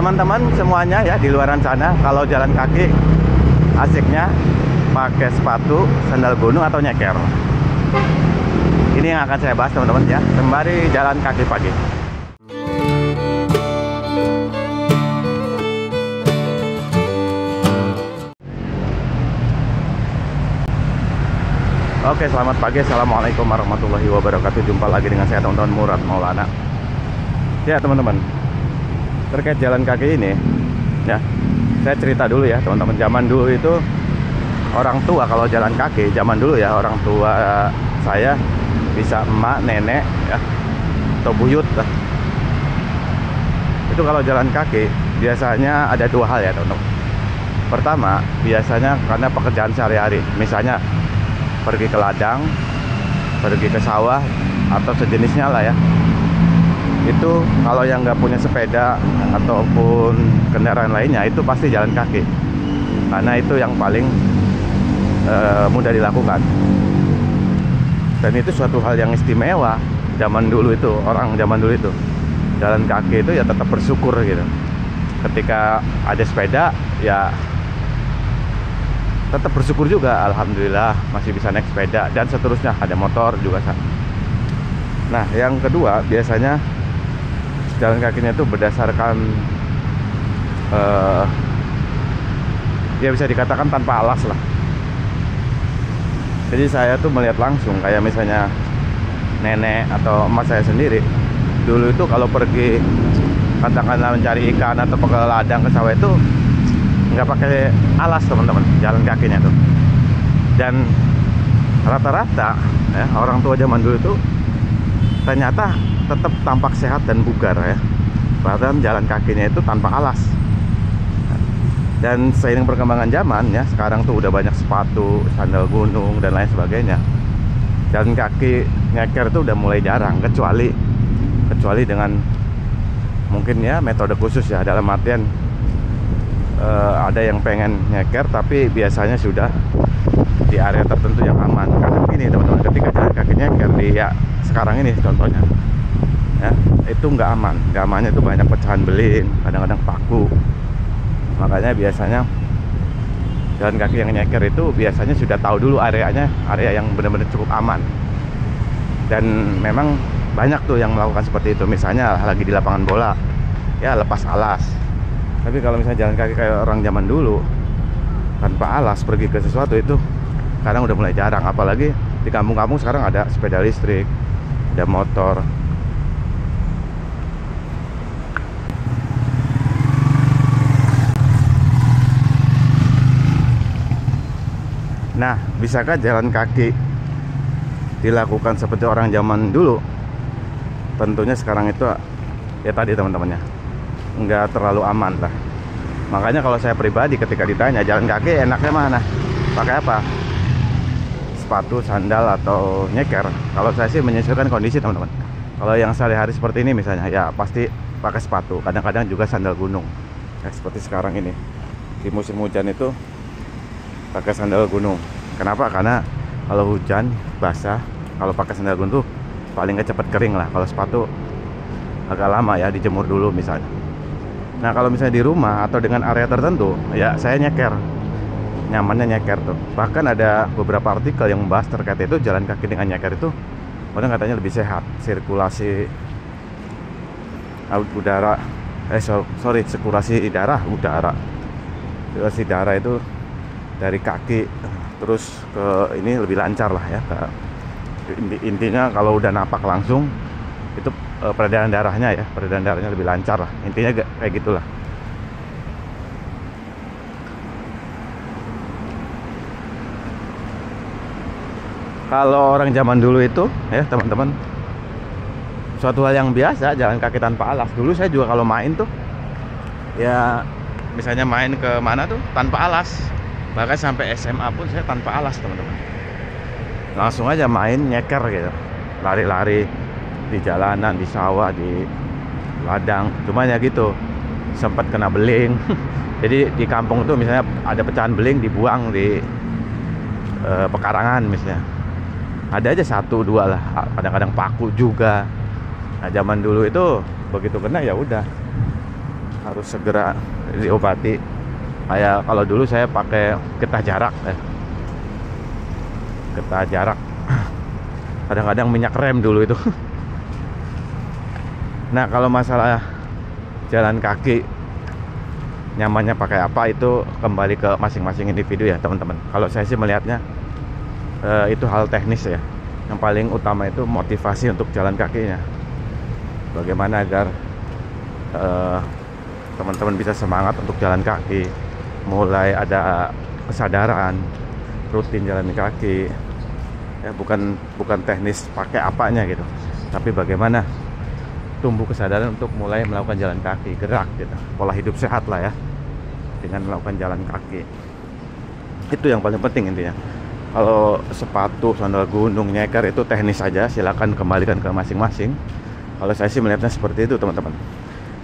teman-teman semuanya ya di luaran sana, kalau jalan kaki asiknya pakai sepatu, sandal gunung atau nyeker. Ini yang akan saya bahas teman-teman ya, sembari jalan kaki pagi. Oke, selamat pagi. Assalamualaikum warahmatullahi wabarakatuh. Jumpa lagi dengan saya teman-teman, Murad Maulana. Ya teman-teman, terkait jalan kaki ini ya, saya cerita dulu ya teman-teman. Zaman dulu itu orang tua kalau jalan kaki, zaman dulu ya, orang tua saya bisa emak, nenek ya, atau buyut lah. Itu kalau jalan kaki biasanya ada dua hal ya teman-teman. Pertama, biasanya karena pekerjaan sehari-hari, misalnya pergi ke ladang, pergi ke sawah atau sejenisnya lah ya. Itu kalau yang nggak punya sepeda ataupun kendaraan lainnya, itu pasti jalan kaki, karena itu yang paling mudah dilakukan. Dan itu suatu hal yang istimewa zaman dulu itu, orang zaman dulu itu jalan kaki itu ya tetap bersyukur gitu. Ketika ada sepeda ya tetap bersyukur juga, alhamdulillah masih bisa naik sepeda, dan seterusnya, ada motor juga. Nah yang kedua, biasanya jalan kakinya itu berdasarkan ya bisa dikatakan tanpa alas lah. Jadi saya tuh melihat langsung, kayak misalnya nenek atau emak saya sendiri dulu itu kalau pergi katakanlah mencari ikan atau ke ladang, ke sawah, itu nggak pakai alas teman-teman, jalan kakinya tuh. Dan rata-rata ya, orang tua zaman dulu itu ternyata tetap tampak sehat dan bugar ya, bahkan jalan kakinya itu tanpa alas. Dan seiring perkembangan zaman ya, sekarang tuh udah banyak sepatu, sandal gunung dan lain sebagainya. Jalan kaki nyeker tuh udah mulai jarang, kecuali dengan mungkin ya metode khusus ya, dalam artian ada yang pengen nyeker tapi biasanya sudah di area tertentu yang aman. Karena gini teman-teman, ketika jalan kaki nyeker di ya sekarang ini contohnya ya, itu nggak amannya itu banyak pecahan beling, kadang-kadang paku. Makanya biasanya jalan kaki yang nyeker itu biasanya sudah tahu dulu areanya, area yang benar-benar cukup aman. Dan memang banyak tuh yang melakukan seperti itu. Misalnya lagi di lapangan bola ya, lepas alas. Tapi kalau misalnya jalan kaki kayak orang zaman dulu tanpa alas pergi ke sesuatu, itu sekarang udah mulai jarang. Apalagi di kampung-kampung sekarang ada sepeda listrik, ada motor. Nah, bisakah jalan kaki dilakukan seperti orang zaman dulu? Tentunya sekarang itu ya tadi teman-temannya, nggak terlalu aman lah. Makanya kalau saya pribadi ketika ditanya jalan kaki enaknya mana, pakai apa, sepatu, sandal atau nyeker, kalau saya sih menyesuaikan kondisi teman-teman. Kalau yang sehari-hari seperti ini misalnya ya pasti pakai sepatu, kadang-kadang juga sandal gunung ya, seperti sekarang ini di musim hujan itu pakai sandal gunung. Kenapa? Karena kalau hujan basah, kalau pakai sandal gunung tuh paling nggak cepat kering lah. Kalau sepatu agak lama ya, dijemur dulu misalnya. Nah kalau misalnya di rumah atau dengan area tertentu ya, saya nyeker, nyamannya nyeker tuh. Bahkan ada beberapa artikel yang membahas terkait itu, jalan kaki dengan nyeker itu orang katanya lebih sehat, sirkulasi udara sirkulasi darah itu dari kaki terus ke ini lebih lancar lah ya. Intinya kalau udah napak langsung itu peredaran darahnya lebih lancar lah, intinya kayak gitulah. Kalau orang zaman dulu itu ya teman-teman, suatu hal yang biasa jalan kaki tanpa alas. Dulu saya juga kalau main tuh ya, misalnya main ke mana tuh tanpa alas. Bahkan sampai SMA pun saya tanpa alas teman-teman, langsung aja main nyeker gitu, lari-lari di jalanan, di sawah, di ladang. Cuma ya gitu, sempat kena beling. Jadi di kampung tuh misalnya ada pecahan beling dibuang di pekarangan misalnya, ada aja satu dua lah, kadang-kadang paku juga. Nah zaman dulu itu begitu kena ya udah harus segera diobati. Kayak kalau dulu saya pakai getah jarak ya. Getah jarak. Kadang-kadang minyak rem dulu itu. Nah, kalau masalah jalan kaki nyamannya pakai apa itu kembali ke masing-masing individu ya teman-teman. Kalau saya sih melihatnya itu hal teknis ya. Yang paling utama itu motivasi untuk jalan kakinya. Bagaimana agar teman-teman bisa semangat untuk jalan kaki, mulai ada kesadaran rutin jalan kaki ya, bukan teknis pakai apanya gitu, tapi bagaimana tumbuh kesadaran untuk mulai melakukan jalan kaki, gerak gitu, pola hidup sehat lah ya dengan melakukan jalan kaki. Itu yang paling penting intinya. Kalau sepatu, sandal gunung, nyeker itu teknis saja, silakan kembalikan ke masing-masing. Kalau saya sih melihatnya seperti itu teman-teman.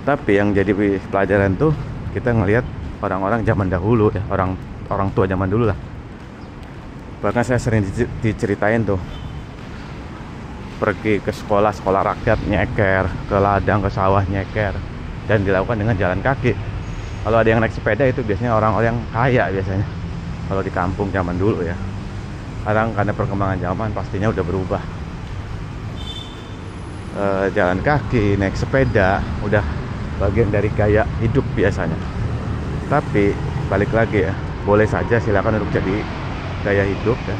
Tapi yang jadi pelajaran tuh kita ngelihat orang-orang zaman dahulu ya, orang tua zaman dulu lah. Bahkan saya sering diceritain tuh pergi ke sekolah rakyat nyeker, ke ladang, ke sawah nyeker, dan dilakukan dengan jalan kaki. Kalau ada yang naik sepeda itu biasanya orang-orang kaya biasanya. Kalau di kampung zaman dulu ya. Sekarang karena perkembangan zaman pastinya udah berubah. Jalan kaki, naik sepeda udah bagian dari gaya hidup biasanya. Tapi balik lagi ya, boleh saja silakan untuk jadi gaya hidup ya.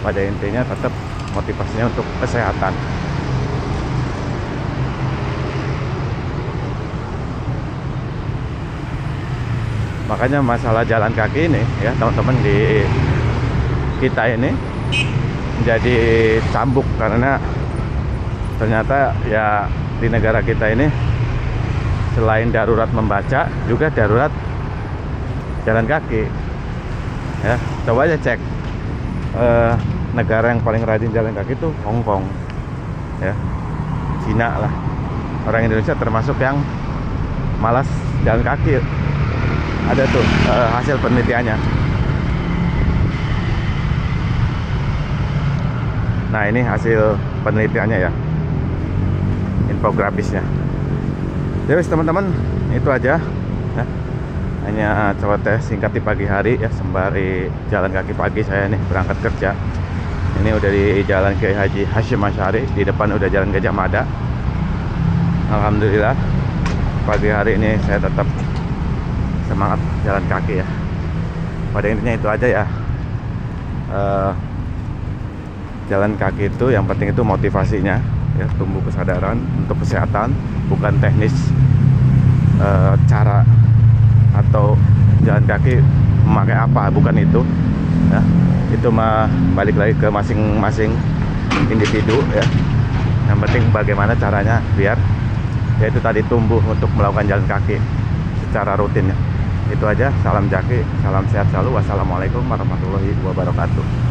Pada intinya tetap motivasinya untuk kesehatan. Makanya masalah jalan kaki ini ya teman-teman, di kita ini menjadi cambuk karena ternyata ya di negara kita ini selain darurat membaca juga darurat jalan kaki ya. Coba aja cek negara yang paling rajin jalan kaki itu Hong Kong ya, Cina lah. Orang Indonesia termasuk yang malas jalan kaki. Ada tuh hasil penelitiannya. Nah, ini hasil penelitiannya ya, infografisnya. Jadi teman-teman, itu aja ya. Hanya celoteh singkat di pagi hari ya, sembari jalan kaki pagi saya nih berangkat kerja. Ini udah di jalan Kiai Haji Hashim Asy'ari, di depan udah jalan Gajah Mada. Alhamdulillah pagi hari ini saya tetap semangat jalan kaki ya. Pada intinya itu aja ya. Jalan kaki itu yang penting itu motivasinya ya, tumbuh kesadaran untuk kesehatan, bukan teknis cara atau jalan kaki memakai apa, bukan itu ya. Itu mah balik lagi ke masing-masing individu ya. Yang penting bagaimana caranya biar ya itu tadi tumbuh untuk melakukan jalan kaki secara rutin ya. Itu aja, salam jaki, salam sehat selalu. Wassalamualaikum warahmatullahi wabarakatuh.